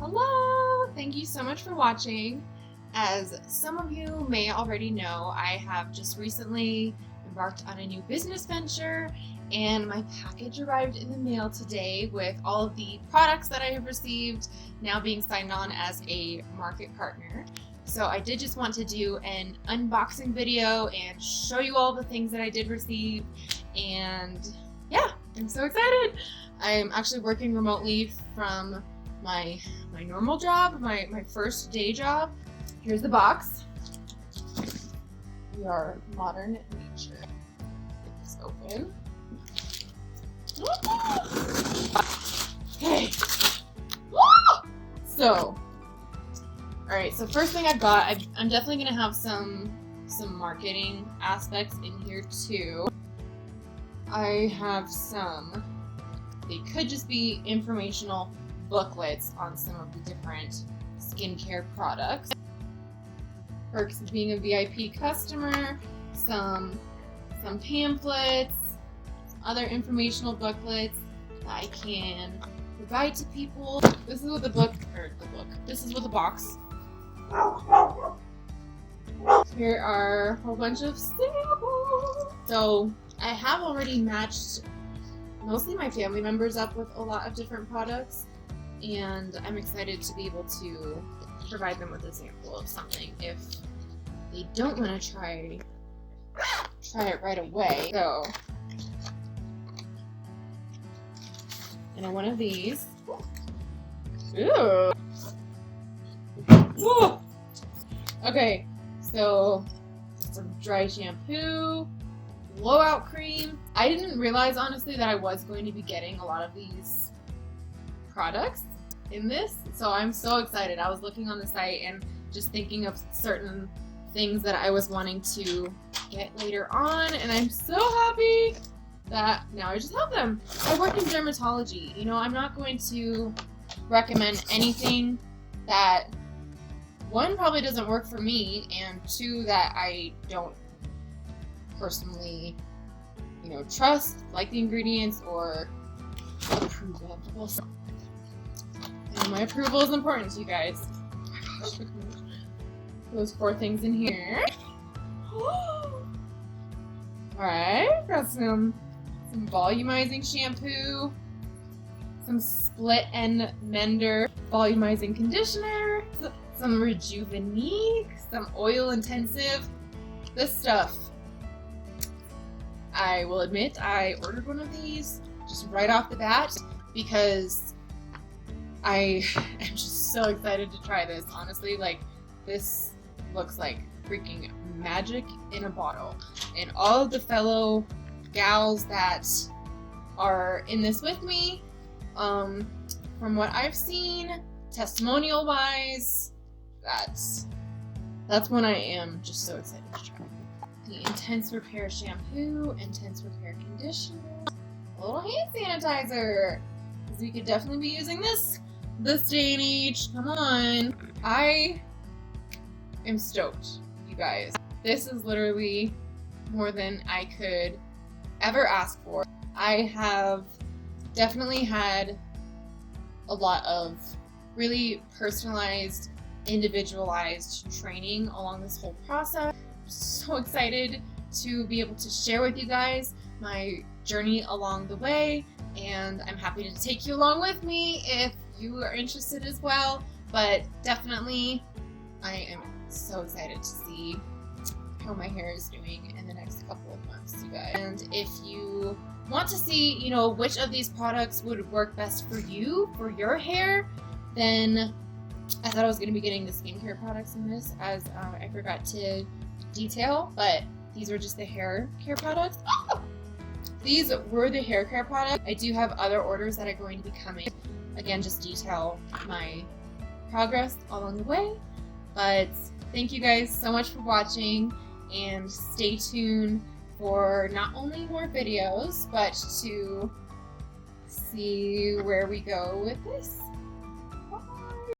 Hello! Thank you so much for watching. As some of you may already know, I have just recently embarked on a new business venture, and my package arrived in the mail today with all of the products that I have received now being signed on as a market partner. So I did just want to do an unboxing video and show you all the things that I did receive, and yeah, I'm so excited. I'm actually working remotely from my normal job, my first day job. Here's the box. We are modern nature. Get this open. Okay. So, alright, so first thing I've got, I'm definitely gonna have some marketing aspects in here too. I have some, they could just be informational booklets on some of the different skincare products. Perks of being a VIP customer, some pamphlets, some other informational booklets that I can provide to people. This is what this is what the box. Here are a whole bunch of samples. So I have already matched mostly my family members up with a lot of different products, and I'm excited to be able to provide them with a sample of something if they don't want to try it right away. So, and one of these. Ooh. Whoa. Okay, so some dry shampoo, blowout cream. I didn't realize honestly that I was going to be getting a lot of these products in this, so I'm so excited. I was looking on the site and just thinking of certain things that I was wanting to get later on, and I'm so happy that now I just have them. I work in dermatology. You know, I'm not going to recommend anything that, one, probably doesn't work for me, and two, that I don't personally, you know, trust, like the ingredients, or approve of. And my approval is important to you guys. Oh my gosh, look at those 4 things in here. Alright, got some volumizing shampoo, some split end mender volumizing conditioner, some Rejuvenique, some oil intensive. This stuff, I will admit, I ordered one of these just right off the bat because I am just so excited to try this. Honestly, like, this looks like freaking magic in a bottle. And all of the fellow gals that are in this with me, from what I've seen, testimonial wise, that's when I am just so excited to try. The Intense Repair Shampoo, Intense Repair Conditioner, a little hand sanitizer, because we could definitely be using this day and age. Come on. I am stoked, you guys. This is literally more than I could ever ask for. I have definitely had a lot of really personalized, individualized training along this whole process. I'm so excited to be able to share with you guys my journey along the way, and I'm happy to take you along with me if you are interested as well. But definitely, I am so excited to see how my hair is doing in the next couple of months, you guys. And if you want to see, you know, which of these products would work best for you, for your hair, then I thought I was going to be getting the skincare products in this, as I forgot to detail, but these were just the hair care products. Oh! These were the hair care products. I do have other orders that are going to be coming. Again, just detail my progress along the way. But thank you guys so much for watching, and stay tuned for not only more videos, but to see where we go with this.